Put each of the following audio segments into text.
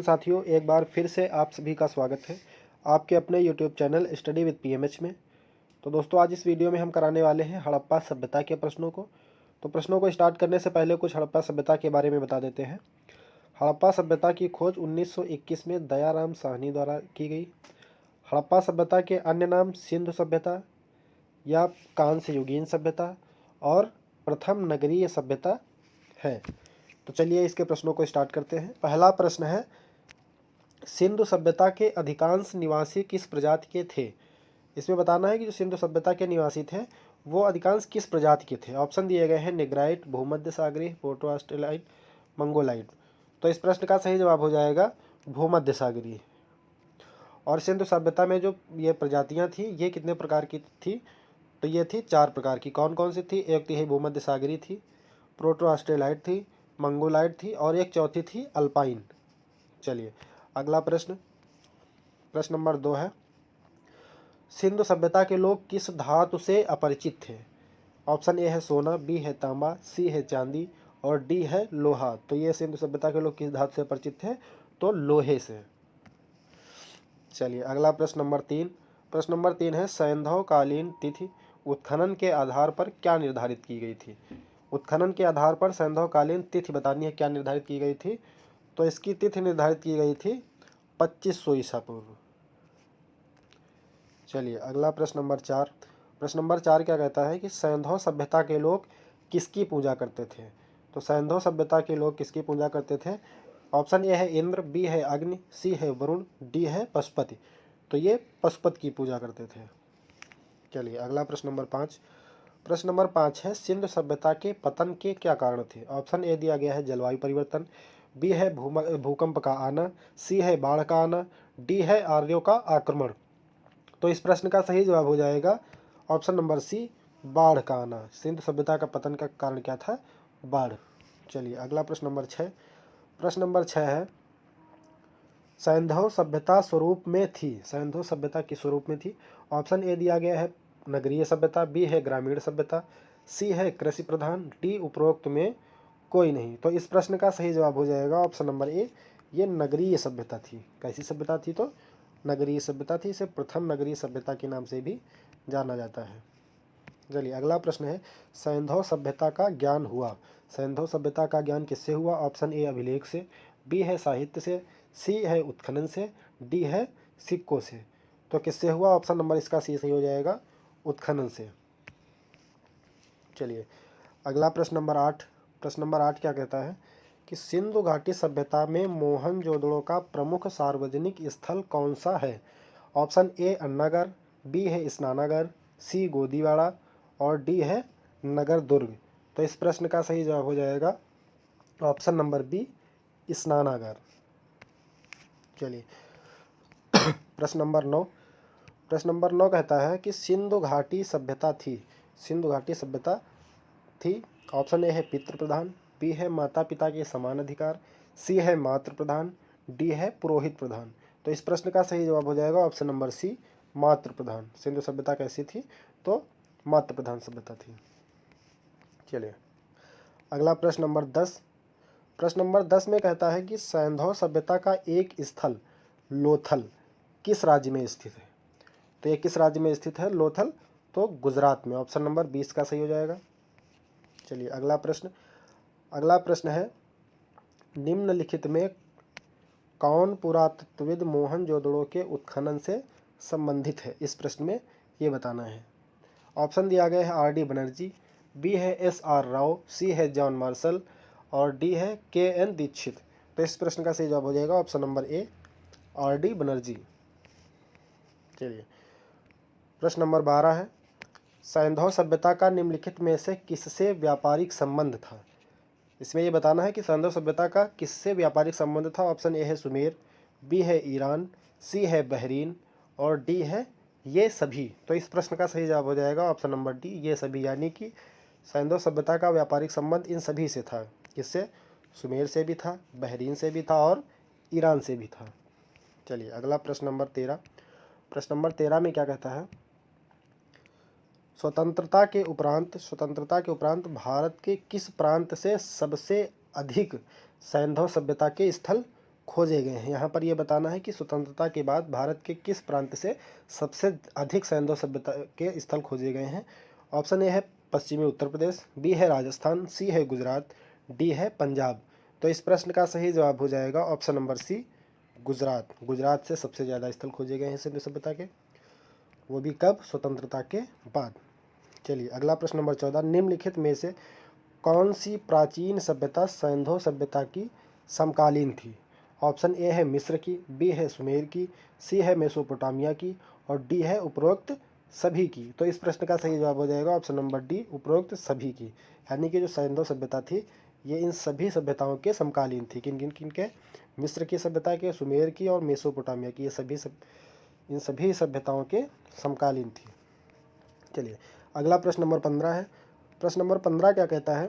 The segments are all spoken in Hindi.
साथियों, एक बार फिर से आप सभी का स्वागत है आपके अपने YouTube channel study with PMH में। तो दोस्तों, आज इस वीडियो में हम कराने वाले हैं हड़प्पा सभ्यता के प्रश्नों को। तो प्रश्नों को स्टार्ट करने से पहले कुछ हड़प्पा सभ्यता के बारे में बता देते हैं। हड़प्पा सभ्यता की खोज 1921 में दयाराम साहनी द्वारा की गई। हड़प्पा सभ्यता के अन्य नाम सिंधु सभ्यता या कांस्य युगीन सभ्यता और प्रथम नगरीय सभ्यता है। तो चलिए इसके प्रश्नों को स्टार्ट करते हैं। पहला प्रश्न है, सिंधु सभ्यता के अधिकांश निवासी किस प्रजाति के थे? इसमें बताना है कि जो सिंधु सभ्यता के निवासी थे वो अधिकांश किस प्रजाति के थे। ऑप्शन दिए गए हैं नेग्राइट, भूमध्य सागरीय, पोर्टो ऑस्ट्रेलाइट, मंगोलाइट। तो इस प्रश्न का सही जवाब हो जाएगा भूमध्य सागरीय। और सिंधु सभ्यता में जो ये प्रजातियां थी ये कितने प्रकार की थी? तो ये थी 4 प्रकार की। कौन कौन सी थी? एक थी भूमध्य सागरीय थी, प्रोटो ऑस्ट्रेलाइट थी, मंगोलाइट थी और एक चौथी थी अल्पाइन। चलिए अगला प्रश्न, प्रश्न नंबर 2 है, सिंधु सभ्यता के लोग किस धातु से अपरिचित थे? ऑप्शन ए है सोना, बी है तांबा, सी है चांदी और डी है लोहा। तो ये सिंधु सभ्यता के लोग किस धातु से अपरिचित थे? तो लोहे से। चलिए अगला प्रश्न नंबर 3। प्रश्न नंबर 3 है, सैंधवकालीन तिथि उत्खनन के आधार पर क्या निर्धारित की गई थी? उत्खनन के आधार पर सैंधवकालीन तिथि बतानी है, क्या निर्धारित की गई थी? तो इसकी तिथि निर्धारित की गई थी 2500 ईसा पूर्व। चलिए अगला प्रश्न नंबर 4। प्रश्न नंबर 4 क्या कहता है कि सैंधव सभ्यता के लोग किसकी पूजा करते थे? तो सैंधव सभ्यता के लोग किसकी पूजा करते थे? ऑप्शन ए है इंद्र, बी है अग्नि, सी है वरुण, डी है पशुपति। तो ये पशुपति की पूजा करते थे। चलिए अगला प्रश्न नंबर 5। प्रश्न नंबर 5 है, सिंधु सभ्यता के पतन के क्या कारण थे? ऑप्शन ए दिया गया है जलवायु परिवर्तन, बी है भूकंप का आना, सी है बाढ़ का आना, डी है आर्यों का आक्रमण। तो इस प्रश्न का सही जवाब हो जाएगा ऑप्शन नंबर सी, बाढ़ का आना। सिंधु सभ्यता का पतन का कारण क्या था? बाढ़। चलिए अगला प्रश्न नंबर 6। प्रश्न नंबर 6 है, सैंधव सभ्यता स्वरूप में थी, सैंधव सभ्यता किस स्वरूप में थी? ऑप्शन ए दिया गया है नगरीय सभ्यता, बी है ग्रामीण सभ्यता, सी है कृषि प्रधान, डी उपरोक्त में कोई नहीं। तो इस प्रश्न का सही जवाब हो जाएगा ऑप्शन नंबर ए, ये नगरीय सभ्यता थी। कैसी सभ्यता थी? तो नगरीय सभ्यता थी। इसे प्रथम नगरीय सभ्यता के नाम से भी जाना जाता है। चलिए अगला प्रश्न है, सैंधव सभ्यता का ज्ञान हुआ, सैंधव सभ्यता का ज्ञान किससे हुआ? ऑप्शन ए अभिलेख से, बी है साहित्य से, सी है उत्खनन से, डी है सिक्कों से। तो किससे हुआ? ऑप्शन नंबर इसका सी सही हो जाएगा, उत्खनन से। चलिए अगला प्रश्न नंबर 8। प्रश्न नंबर 8 क्या कहता है कि सिंधु घाटी सभ्यता में मोहनजोदड़ो का प्रमुख सार्वजनिक स्थल कौन सा है? ऑप्शन ए अन्नागर, बी है स्नानागार, सी गोदीवाड़ा और डी है नगर दुर्ग। तो इस प्रश्न का सही जवाब हो जाएगा ऑप्शन नंबर बी, स्नानागार। चलिए प्रश्न नंबर 9। प्रश्न नंबर 9 कहता है कि सिंधु घाटी सभ्यता थी, सिंधु घाटी सभ्यता थी। ऑप्शन ए है पितृ प्रधान, बी है माता पिता के समान अधिकार, सी है मातृ प्रधान, डी है पुरोहित प्रधान। तो इस प्रश्न का सही जवाब हो जाएगा ऑप्शन नंबर सी, मातृ प्रधान। सिंधु सभ्यता कैसी थी? तो मातृ प्रधान सभ्यता थी। चलिए अगला प्रश्न नंबर 10। प्रश्न नंबर 10 में कहता है कि सैंधव सभ्यता का एक स्थल लोथल किस राज्य में स्थित है? तो ये किस राज्य में स्थित है लोथल? तो गुजरात में। ऑप्शन नंबर 20 का सही हो जाएगा। चलिए अगला प्रश्न है, निम्नलिखित में कौन पुरातत्वविद मोहनजोदड़ो के उत्खनन से संबंधित है? इस प्रश्न में ये बताना है। ऑप्शन दिया गया है आर.डी. बनर्जी, बी है एस.आर. राव, सी है जॉन मार्शल और डी है के.एन. दीक्षित। तो इस प्रश्न का सही जवाब हो जाएगा option number A, RD. Banerjee. चलिए प्रश्न नंबर 12 है, सैंधव सभ्यता का निम्नलिखित में से किससे व्यापारिक संबंध था? इसमें यह बताना है कि सैंधव सभ्यता का किससे व्यापारिक संबंध था। ऑप्शन ए है सुमेर, बी है ईरान, सी है बहरीन और डी है ये सभी। तो इस प्रश्न का सही जवाब हो जाएगा ऑप्शन नंबर डी, ये सभी। यानी कि सैंधव सभ्यता का व्यापारिक संबंध इन सभी से था। किससे? सुमेर से भी था, बहरीन से भी था और ईरान से भी था। चलिए अगला प्रश्न नंबर 13। प्रश्न नंबर 13 में क्या कहता है, स्वतंत्रता के उपरांत भारत के किस प्रांत से सबसे अधिक सैंधव सभ्यता के स्थल खोजे गए हैं। यहाँ पर ये बताना है कि स्वतंत्रता के बाद भारत के किस प्रांत से सबसे अधिक सैंधव सभ्यता के स्थल खोजे गए हैं। ऑप्शन ए है पश्चिमी उत्तर प्रदेश, बी है राजस्थान, सी है गुजरात, डी है पंजाब। तो इस प्रश्न का सही जवाब हो जाएगा option number C, Gujarat. Gujarat से सबसे ज़्यादा स्थल खोजे गए हैं सिंधु सभ्यता के, वो भी कब? स्वतंत्रता के बाद। चलिए अगला प्रश्न नंबर 14, निम्नलिखित में से कौन सी प्राचीन सभ्यता सैंधव सभ्यता की समकालीन थी? ऑप्शन ए है मिस्र की, बी है सुमेर की, सी है मेसोपोटामिया की और डी है उपरोक्त सभी की। तो इस प्रश्न का सही जवाब हो जाएगा ऑप्शन नंबर डी, उपरोक्त सभी की। यानी कि जो सैंधव सभ्यता थी ये इन सभी सभ्यताओं के समकालीन थी। किन किन किन के? मिस्र की सभ्यता के, सुमेर की और मेसोपोटामिया की। ये इन सभी सभ्यताओं के समकालीन थी। चलिए अगला प्रश्न नंबर 15 है। प्रश्न नंबर 15 क्या कहता है?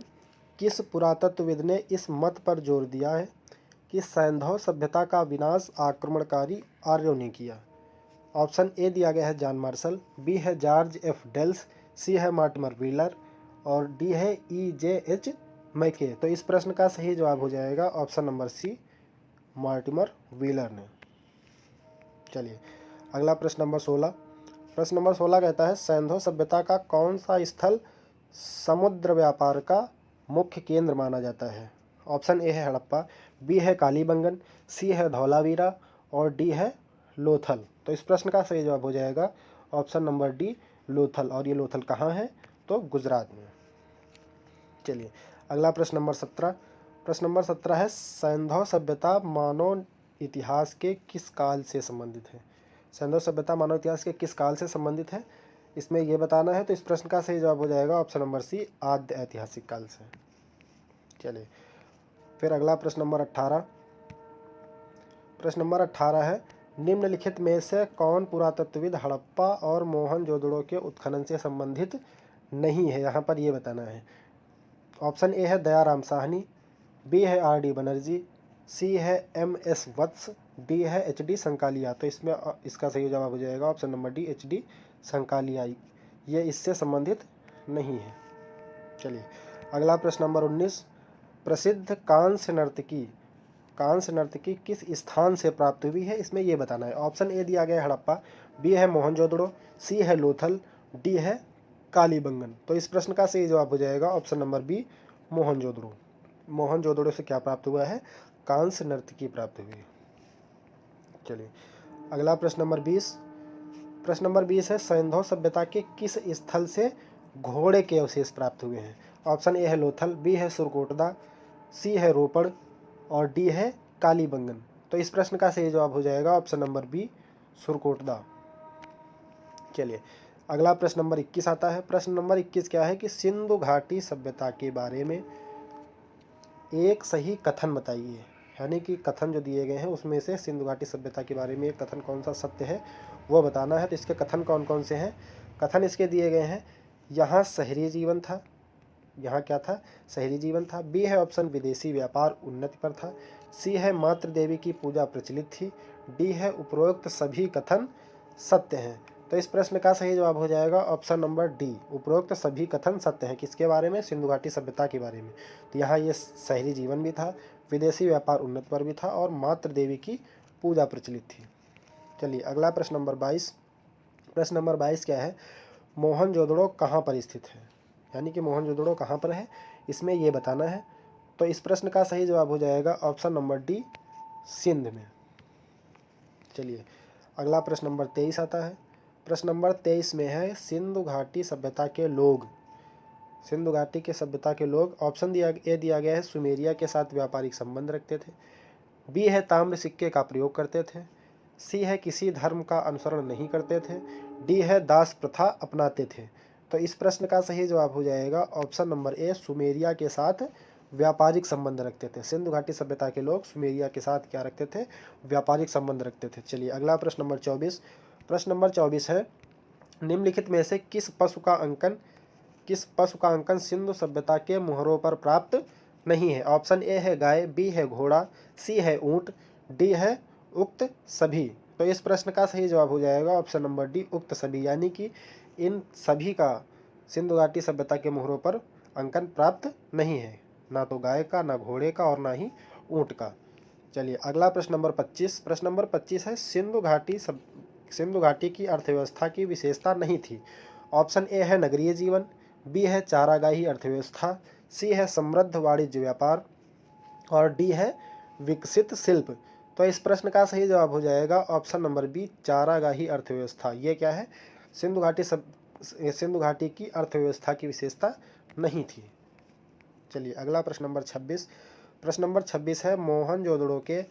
किस पुरातत्वविद ने इस मत पर जोर दिया है कि सैंधव सभ्यता का विनाश आक्रमणकारी आर्यों ने किया? ऑप्शन ए दिया गया है जॉन मार्शल, बी है जॉर्ज एफ डेल्स, सी है मार्टिमर व्हीलर और डी है E.J.H. मैके। तो इस प्रश्न का सही जवाब हो जाएगा option number C, Mortimer Wheeler ने। चलिए अगला प्रश्न नंबर 16। प्रश्न नंबर 16 कहता है सैंधव सभ्यता का कौन सा स्थल समुद्र व्यापार का मुख्य केंद्र माना जाता है? ऑप्शन ए है हड़प्पा, बी है कालीबंगन, सी है धौलावीरा और डी है लोथल। तो इस प्रश्न का सही जवाब हो जाएगा ऑप्शन नंबर डी, लोथल। और ये लोथल कहाँ है? तो गुजरात में। चलिए अगला प्रश्न नंबर 17। प्रश्न नंबर 17 है सैंधव सभ्यता मानव इतिहास के किस काल से संबंधित है? सैंधव सभ्यता मानव इतिहास के किस काल से संबंधित है, इसमें यह बताना है। तो इस प्रश्न का सही जवाब हो जाएगा ऑप्शन नंबर सी, आद्य ऐतिहासिक काल से। चलिए फिर अगला प्रश्न नंबर 18। प्रश्न नंबर 18 है निम्नलिखित में से कौन पुरातत्वविद हड़प्पा और मोहनजोदड़ो के उत्खनन से संबंधित नहीं है? यहाँ पर यह बताना है। ऑप्शन ए है दयाराम साहनी, बी है R.D. बनर्जी, सी है M.S. वत्स, डी है H.D. संकालिया। तो इसमें इसका सही जवाब हो जाएगा option number D, H.D. Sankalia. ये इससे संबंधित नहीं है। चलिए अगला प्रश्न नंबर 19। प्रसिद्ध कांस्य नर्तकी किस स्थान से प्राप्त हुई है, इसमें यह बताना है। ऑप्शन ए दिया गया है हड़प्पा, बी है मोहनजोदड़ो, सी है लोथल, डी है कालीबंगन। तो इस प्रश्न का सही जवाब हो जाएगा option number B, Mohenjodaro. Mohenjodaro से क्या प्राप्त हुआ है? कांस्य नर्तकी प्राप्त हुई है। चलिए अगला प्रश्न नंबर 20। प्रश्न नंबर 20 है सैंधव सभ्यता के किस स्थल से घोड़े के अवशेष प्राप्त हुए हैं? ऑप्शन ए है लोथल, बी है सुरकोटदा, सी है रोपड़ और डी है कालीबंगन। तो इस प्रश्न का सही जवाब हो जाएगा ऑप्शन नंबर बी, सुरकोटदा। चलिए अगला प्रश्न नंबर 21 आता है। प्रश्न नंबर 21 क्या है कि सिंधु घाटी सभ्यता के बारे में एक सही कथन बताइए। यानी कि कथन जो दिए गए हैं उसमें से सिंधु घाटी सभ्यता के बारे में एक कथन कौन सा सत्य है वो बताना है। तो इसके कथन कौन कौन से हैं? कथन इसके दिए गए हैं, यहाँ शहरी जीवन था, यहाँ क्या था? शहरी जीवन था। बी है ऑप्शन विदेशी व्यापार उन्नति पर था, सी है मातृ देवी की पूजा प्रचलित थी, डी है उपरोक्त सभी कथन सत्य हैं। तो इस प्रश्न का सही जवाब हो जाएगा ऑप्शन नंबर डी, उपरोक्त सभी कथन सत्य हैं। किसके बारे में? सिंधु घाटी सभ्यता के बारे में। तो यहाँ ये शहरी जीवन भी था, विदेशी व्यापार उन्नत पर भी था और मातृ देवी की पूजा प्रचलित थी। चलिए अगला प्रश्न नंबर 22। प्रश्न नंबर 22 क्या है? मोहनजोदड़ो कहाँ पर स्थित है? यानी कि मोहनजोदड़ो कहाँ पर है, इसमें ये बताना है। तो इस प्रश्न का सही जवाब हो जाएगा ऑप्शन नंबर डी, सिंध में। चलिए अगला प्रश्न नंबर 23 आता है। प्रश्न नंबर 23 में है सिंधु घाटी सभ्यता के लोग। सिंधु घाटी के सभ्यता के लोग, ऑप्शन ए दिया गया है सुमेरिया के साथ व्यापारिक संबंध रखते थे, बी है ताम्र सिक्के का प्रयोग करते थे, सी है किसी धर्म का अनुसरण नहीं करते थे, डी है दास प्रथा अपनाते थे। तो इस प्रश्न का सही जवाब हो जाएगा ऑप्शन नंबर ए, सुमेरिया के साथ व्यापारिक संबंध रखते थे। सिंधु घाटी सभ्यता के लोग सुमेरिया के साथ क्या रखते थे? व्यापारिक संबंध रखते थे। चलिए अगला प्रश्न नंबर 24। प्रश्न नंबर 24 है निम्नलिखित में से किस पशु का अंकन सिंधु सभ्यता के मुहरों पर प्राप्त नहीं है? ऑप्शन ए है गाय, बी है घोड़ा, सी है ऊंट, डी है उक्त सभी। तो इस प्रश्न का सही जवाब हो जाएगा ऑप्शन नंबर डी, उक्त सभी। यानी कि इन सभी का सिंधु घाटी सभ्यता के मुहरों पर अंकन प्राप्त नहीं है, ना तो गाय का, ना घोड़े का और ना ही ऊंट का। चलिए अगला प्रश्न नंबर 25। प्रश्न नंबर 25 है सिंधु घाटी की अर्थव्यवस्था की विशेषता नहीं थी। ऑप्शन ए है नगरीय जीवन, बी है चारागाही अर्थव्यवस्था, सी है समृद्ध वाणिज्य व्यापार और डी है विकसित शिल्प। तो इस प्रश्न का सही जवाब हो जाएगा ऑप्शन नंबर बी, चारागाही अर्थव्यवस्था। ये क्या है? सिंधु घाटी की अर्थव्यवस्था की विशेषता नहीं थी। चलिए अगला प्रश्न नंबर 26। प्रश्न नंबर 26 है मोहनजोदड़ो के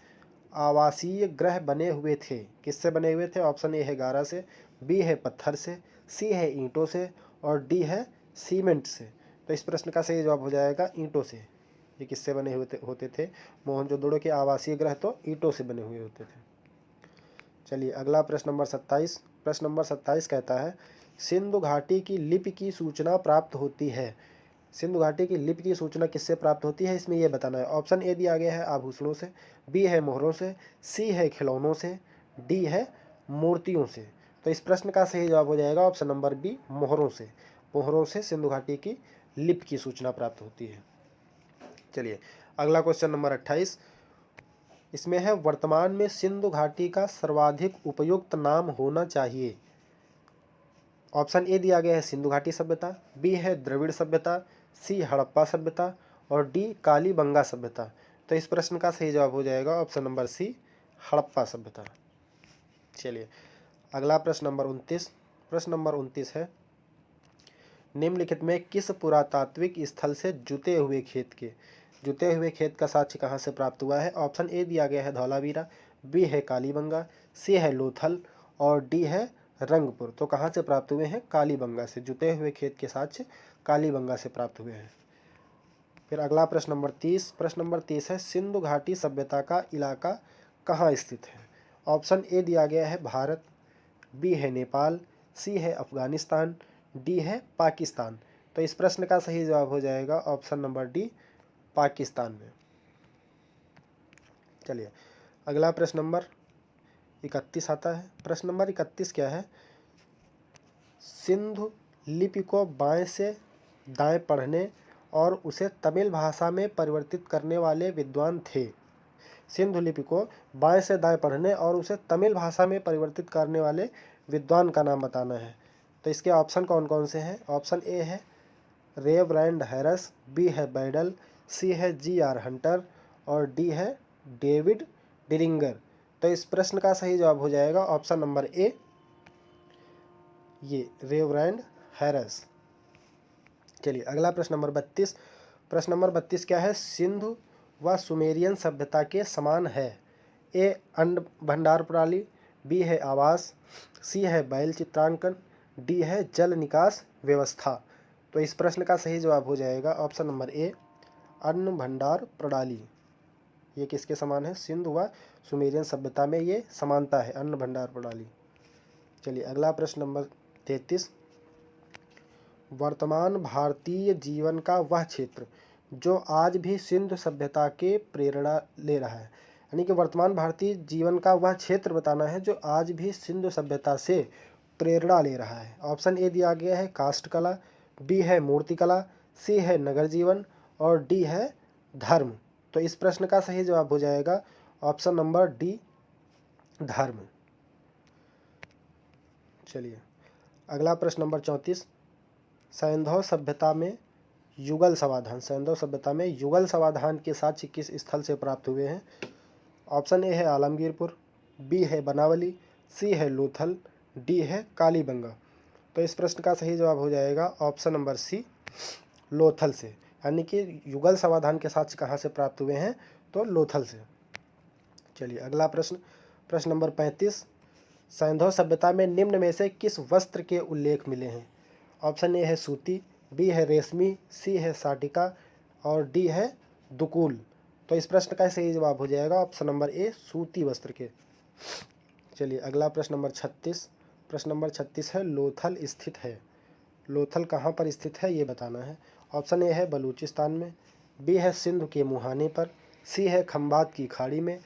आवासीय गृह बने हुए थे। किससे बने हुए थे? ऑप्शन ए है गारा से, बी है पत्थर से, सी है ईंटों से और डी है सीमेंट से। तो इस प्रश्न का सही जवाब हो जाएगा ईंटों से। ये किससे बने हुए होते थे? मोहनजोदड़ो के आवासीय गृह तो ईंटों से बने हुए होते थे। चलिए अगला प्रश्न नंबर 27। प्रश्न नंबर 27 कहता है सिंधु घाटी की लिपि की सूचना प्राप्त होती है। सिंधु घाटी की लिपि की सूचना किससे प्राप्त होती है, इसमें यह बताना है। ऑप्शन ए दिया गया है आभूषणों से, बी है मोहरों से, सी है खिलौनों से, डी है मूर्तियों से। तो इस प्रश्न का सही जवाब हो जाएगा ऑप्शन नंबर बी, मोहरों से। मोहरों से सिंधु घाटी की लिपि की सूचना प्राप्त होती है। चलिए अगला क्वेश्चन नंबर 28। इसमें है वर्तमान में सिंधु घाटी का सर्वाधिक उपयुक्त नाम होना चाहिए। ऑप्शन ए दिया गया है सिंधु घाटी सभ्यता, बी है द्रविड़ सभ्यता, सी हड़प्पा सभ्यता और डी कालीबंगा सभ्यता। तो इस प्रश्न का सही जवाब हो जाएगा ऑप्शन नंबर सी, हड़प्पा सभ्यता। चलिए अगला प्रश्न नंबर 29। प्रश्न नंबर 29 है निम्नलिखित में किस पुरातात्विक स्थल से जुते हुए खेत का साक्ष्य कहाँ से प्राप्त हुआ है? ऑप्शन ए दिया गया है धौलावीरा, बी है कालीबंगा, सी है लोथल और डी है रंगपुर। तो कहाँ से प्राप्त हुए हैं? कालीबंगा से। जुते हुए खेत के साक्ष्य कालीबंगा से प्राप्त हुए हैं। फिर अगला प्रश्न नंबर 30। प्रश्न नंबर 30 है सिंधु घाटी सभ्यता का इलाका कहाँ स्थित है? ऑप्शन ए दिया गया है भारत, बी है नेपाल, सी है अफगानिस्तान, डी है पाकिस्तान। तो इस प्रश्न का सही जवाब हो जाएगा ऑप्शन नंबर डी, पाकिस्तान में। चलिए अगला प्रश्न नंबर 31 आता है। प्रश्न नंबर 31 क्या है? सिंधु लिपि को बाएं से दाएं पढ़ने और उसे तमिल भाषा में परिवर्तित करने वाले विद्वान थे। सिंधु लिपि को बाएं से दाएं पढ़ने और उसे तमिल भाषा में परिवर्तित करने वाले विद्वान का नाम बताना है। तो इसके ऑप्शन कौन कौन से हैं? ऑप्शन ए है रेवरेंड हैरस, बी है बैडल, सी है जी.आर. हंटर और डी है डेविड डिरिंगर। तो इस प्रश्न का सही जवाब हो जाएगा ऑप्शन नंबर ए, ये रेवरेंड हैरस। चलिए अगला प्रश्न नंबर 32। प्रश्न नंबर 32 क्या है? सिंधु व सुमेरियन सभ्यता के समान है। ए अन्न भंडार प्रणाली, बी है आवास, सी है बैल चित्रांकन, डी है जल निकास व्यवस्था। तो इस प्रश्न का सही जवाब हो जाएगा ऑप्शन नंबर ए, अन्न भंडार प्रणाली। ये किसके समान है? सिंधु व सुमेरियन सभ्यता में ये समानता है, अन्न भंडार प्रणाली। चलिए अगला प्रश्न नंबर 33। वर्तमान भारतीय जीवन का वह क्षेत्र जो आज भी सिंधु सभ्यता के प्रेरणा ले रहा है। यानी कि वर्तमान भारतीय जीवन का वह क्षेत्र बताना है जो आज भी सिंधु सभ्यता से प्रेरणा ले रहा है। ऑप्शन ए दिया गया है काष्ठ कला, बी है मूर्ति कला, सी है नगर जीवन और डी है धर्म। तो इस प्रश्न का सही जवाब हो जाएगा ऑप्शन नंबर डी, धर्म। चलिए अगला प्रश्न नंबर 34। सैंधव सभ्यता में युगल समाधान के साक्ष्य किस स्थल से प्राप्त हुए हैं? ऑप्शन ए है आलमगीरपुर, बी है बनावली, सी है लोथल, डी है कालीबंगा। तो इस प्रश्न का सही जवाब हो जाएगा ऑप्शन नंबर सी, लोथल से। यानी कि युगल समाधान के साक्ष्य कहाँ से प्राप्त हुए हैं? तो लोथल से। चलिए अगला प्रश्न नंबर 35। सैंधव सभ्यता में निम्न में से किस वस्त्र के उल्लेख मिले हैं? ऑप्शन ए है सूती, बी है रेशमी, सी है साटिका और डी है दुकुल। तो इस प्रश्न का सही जवाब हो जाएगा ऑप्शन नंबर ए, सूती वस्त्र के। चलिए अगला प्रश्न नंबर 36। प्रश्न नंबर 36 है लोथल स्थित है। लोथल कहाँ पर स्थित है ये बताना है। ऑप्शन ए है बलूचिस्तान में, बी है सिंधु के मुहाने पर, सी है खंबात की खाड़ी में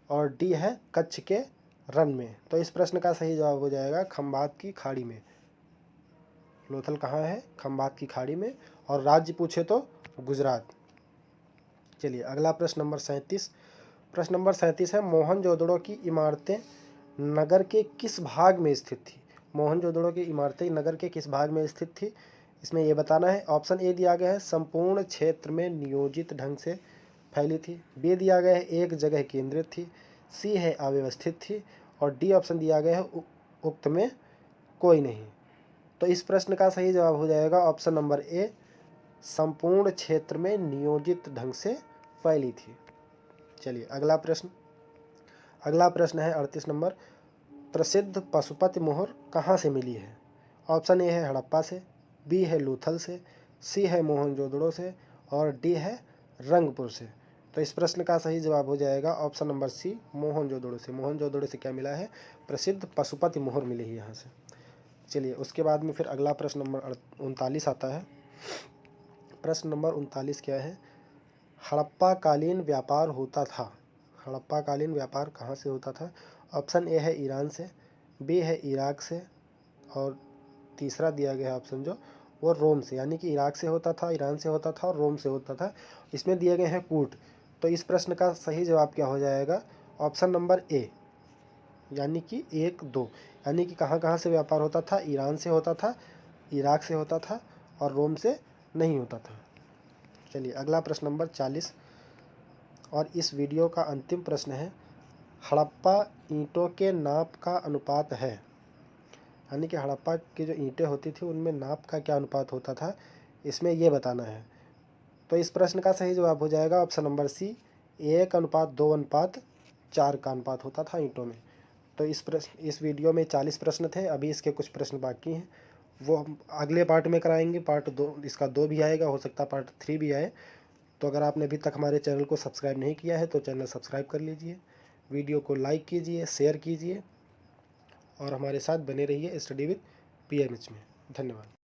और डी है कच्छ के रन में। तो इस प्रश्न का सही जवाब हो जाएगा खंबात की खाड़ी में। लोथल कहाँ है? खंबात की खाड़ी में। और राज्य पूछे तो गुजरात। चलिए अगला प्रश्न नंबर 37। प्रश्न नंबर 37 है, मोहनजोदड़ो की इमारतें नगर के किस भाग में स्थित थी? मोहनजोदड़ो की इमारतें नगर के किस भाग में स्थित थी, इसमें ये बताना है। ऑप्शन ए दिया गया है संपूर्ण क्षेत्र में नियोजित ढंग से फैली थी, बी दिया गया है एक जगह केंद्रित थी, सी है अव्यवस्थित थी, और डी ऑप्शन दिया गया है उक्त में कोई नहीं। तो इस प्रश्न का सही जवाब हो जाएगा ऑप्शन नंबर ए, संपूर्ण क्षेत्र में नियोजित ढंग से फैली थी। चलिए अगला प्रश्न है 38 नंबर, प्रसिद्ध पशुपति मोहर कहाँ से मिली है? ऑप्शन ए है हड़प्पा से, बी है लोथल से, सी है मोहनजोदड़ो से, और डी है रंगपुर से। तो इस प्रश्न का सही जवाब हो जाएगा ऑप्शन नंबर सी, मोहनजोदड़ो से। मोहनजोदड़ो से क्या मिला है? प्रसिद्ध पशुपति मोहर मिली है यहाँ से। चलिए उसके बाद में फिर अगला प्रश्न नंबर 39 आता है। प्रश्न नंबर 39 क्या है? हड़प्पा कालीन व्यापार होता था। हड़प्पा कालीन व्यापार कहाँ से होता था? ऑप्शन ए है ईरान से, बी है इराक से, और तीसरा दिया गया ऑप्शन जो वो रोम से, यानी कि इराक से होता था, ईरान से होता था और रोम से होता था। इसमें दिए गए हैं कूट। तो इस प्रश्न का सही जवाब क्या हो जाएगा? ऑप्शन नंबर ए, यानी कि 1, 2, यानी कि कहाँ कहाँ से व्यापार होता था? ईरान से होता था, इराक से होता था और रोम से नहीं होता था। चलिए अगला प्रश्न नंबर 40 और इस वीडियो का अंतिम प्रश्न है, हड़प्पा ईंटों के नाप का अनुपात है, यानी कि हड़प्पा की जो ईंटें होती थी उनमें नाप का क्या अनुपात होता था, इसमें ये बताना है। तो इस प्रश्न का सही जवाब हो जाएगा ऑप्शन नंबर सी, 1:2:4 का अनुपात होता था ईंटों में। तो इस वीडियो में 40 प्रश्न थे, अभी इसके कुछ प्रश्न बाकी हैं, वो हम अगले पार्ट में कराएंगे। पार्ट 2 इसका 2 भी आएगा, हो सकता है पार्ट 3 भी आए। तो अगर आपने अभी तक हमारे चैनल को सब्सक्राइब नहीं किया है तो चैनल सब्सक्राइब कर लीजिए, वीडियो को लाइक कीजिए, शेयर कीजिए और हमारे साथ बने रहिए स्टडी विद PMH में। धन्यवाद।